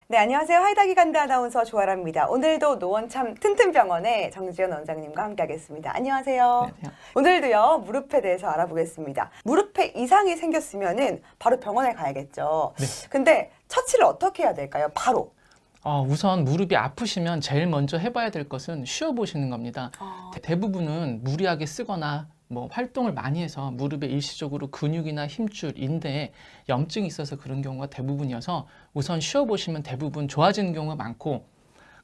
네, 안녕하세요. 하이다기 간다 아나운서 조아라입니다. 오늘도 노원참 튼튼병원의 정지연 원장님과 함께하겠습니다. 안녕하세요. 네, 오늘도요, 무릎에 대해서 알아보겠습니다. 무릎에 이상이 생겼으면은 바로 병원에 가야겠죠. 네. 근데 처치를 어떻게 해야 될까요? 바로. 우선 무릎이 아프시면 제일 먼저 해봐야 될 것은 쉬어보시는 겁니다. 대부분은 무리하게 쓰거나 활동을 많이 해서 무릎에 일시적으로 근육이나 힘줄, 인대에 염증이 있어서 그런 경우가 대부분이어서 우선 쉬어보시면 대부분 좋아지는 경우가 많고,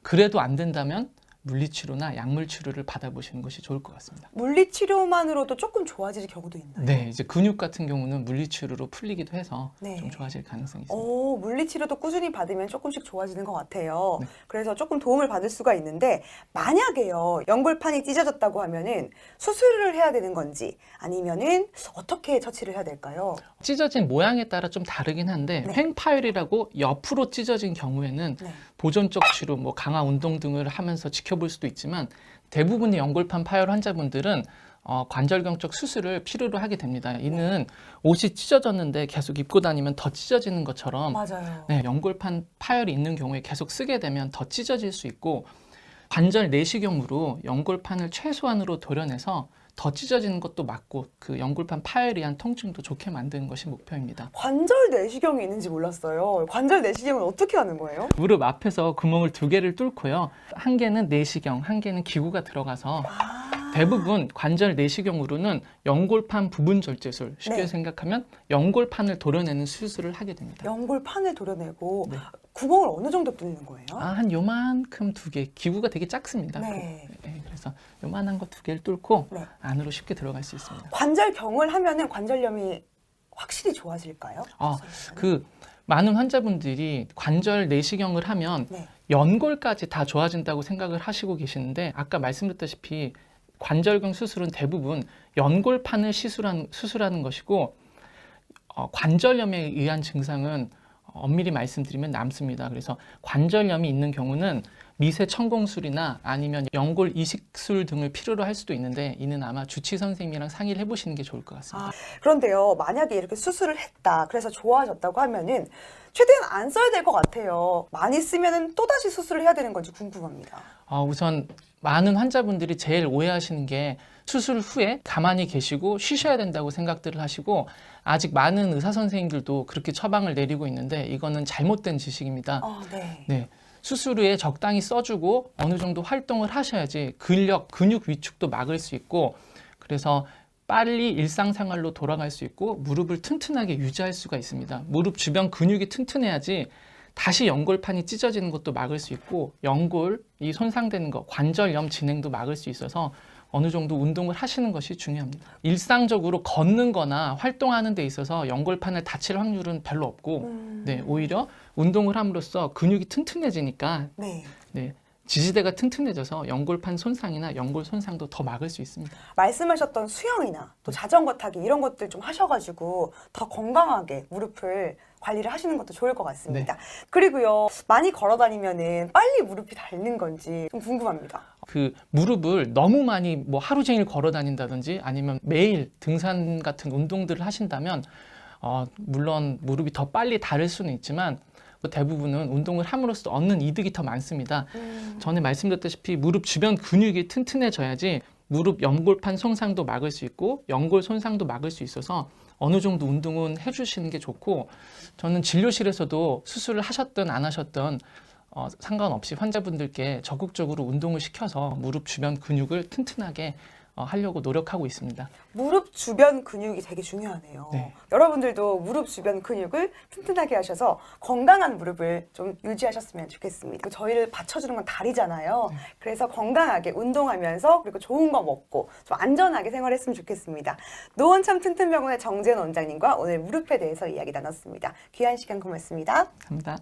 그래도 안 된다면 물리치료나 약물치료를 받아보시는 것이 좋을 것 같습니다. 물리치료만으로도 조금 좋아질 경우도 있나요? 네, 이제 근육 같은 경우는 물리치료로 풀리기도 해서 네. 좀 좋아질 가능성이 있습니다. 물리치료도 꾸준히 받으면 조금씩 좋아지는 것 같아요. 네. 그래서 조금 도움을 받을 수가 있는데, 만약에요, 연골판이 찢어졌다고 하면은 수술을 해야 되는 건지 아니면은 어떻게 처치를 해야 될까요? 찢어진 모양에 따라 좀 다르긴 한데, 네. 횡파열이라고 옆으로 찢어진 경우에는 네. 보존적 치료, 강화 운동 등을 하면서 지켜볼 수도 있지만, 대부분의 연골판 파열 환자분들은 관절경적 수술을 필요로 하게 됩니다. 이는 옷이 찢어졌는데 계속 입고 다니면 더 찢어지는 것처럼, 맞아요. 네, 연골판 파열이 있는 경우에 계속 쓰게 되면 더 찢어질 수 있고, 관절 내시경으로 연골판을 최소한으로 도려내서 더 찢어지는 것도 막고 그 연골판 파열에 의한 통증도 좋게 만드는 것이 목표입니다. 관절 내시경이 있는지 몰랐어요. 관절 내시경은 어떻게 하는 거예요? 무릎 앞에서 구멍을 2개를 뚫고요. 한 개는 내시경, 한 개는 기구가 들어가서 대부분 관절 내시경으로는 연골판 부분 절제술, 쉽게 네. 생각하면 연골판을 도려내는 수술을 하게 됩니다. 연골판을 도려내고 네. 구멍을 어느 정도 뚫는 거예요? 한 요만큼 2개, 기구가 되게 작습니다. 네. 그래서 요만한 거 2개를 뚫고 네. 안으로 쉽게 들어갈 수 있습니다. 관절경을 하면은 관절염이 확실히 좋아질까요? 많은 환자분들이 관절 내시경을 하면 네. 연골까지 다 좋아진다고 생각을 하시고 계시는데, 아까 말씀드렸다시피 관절경 수술은 대부분 연골판을 수술하는 것이고, 관절염에 의한 증상은 엄밀히 말씀드리면 남습니다. 그래서 관절염이 있는 경우는 미세 천공술이나 아니면 연골 이식술 등을 필요로 할 수도 있는데, 이는 아마 주치 선생님이랑 상의를 해보시는 게 좋을 것 같습니다. 그런데요, 만약에 이렇게 수술을 했다, 그래서 좋아졌다고 하면은 최대한 안 써야 될 것 같아요. 많이 쓰면은 또다시 수술을 해야 되는 건지 궁금합니다. 우선 많은 환자분들이 제일 오해하시는 게, 수술 후에 가만히 계시고 쉬셔야 된다고 생각들을 하시고, 아직 많은 의사 선생님들도 그렇게 처방을 내리고 있는데, 이거는 잘못된 지식입니다. 네. 네, 수술 후에 적당히 써주고 어느 정도 활동을 하셔야지 근육 위축도 막을 수 있고, 그래서 빨리 일상생활로 돌아갈 수 있고 무릎을 튼튼하게 유지할 수가 있습니다. 무릎 주변 근육이 튼튼해야지 다시 연골판이 찢어지는 것도 막을 수 있고, 연골이 손상되는 것, 관절염 진행도 막을 수 있어서 어느 정도 운동을 하시는 것이 중요합니다. 일상적으로 걷는 거나 활동하는 데 있어서 연골판을 다칠 확률은 별로 없고, 네, 오히려 운동을 함으로써 근육이 튼튼해지니까 네. 지지대가 튼튼해져서 연골판 손상이나 연골 손상도 더 막을 수 있습니다. 말씀하셨던 수영이나 또 자전거 타기 이런 것들 좀 하셔가지고 더 건강하게 무릎을 관리를 하시는 것도 좋을 것 같습니다. 네. 그리고요, 많이 걸어 다니면은 빨리 무릎이 닳는 건지 좀 궁금합니다. 무릎을 너무 많이 하루 종일 걸어 다닌다든지 아니면 매일 등산 같은 운동들을 하신다면 물론 무릎이 더 빨리 닳을 수는 있지만, 대부분은 운동을 함으로써 얻는 이득이 더 많습니다. 전에 말씀드렸다시피 무릎 주변 근육이 튼튼해져야지 무릎 연골판 손상도 막을 수 있고 연골 손상도 막을 수 있어서 어느 정도 운동은 해주시는 게 좋고, 저는 진료실에서도 수술을 하셨든 안 하셨든 상관없이 환자분들께 적극적으로 운동을 시켜서 무릎 주변 근육을 튼튼하게 하려고 노력하고 있습니다. 무릎 주변 근육이 되게 중요하네요. 네. 여러분들도 무릎 주변 근육을 튼튼하게 하셔서 건강한 무릎을 좀 유지하셨으면 좋겠습니다. 저희를 받쳐주는 건 다리잖아요. 그래서 건강하게 운동하면서 그리고 좋은 거 먹고 좀 안전하게 생활했으면 좋겠습니다. 노원참 튼튼병원의 정지연 원장님과 오늘 무릎에 대해서 이야기 나눴습니다. 귀한 시간 고맙습니다. 감사합니다.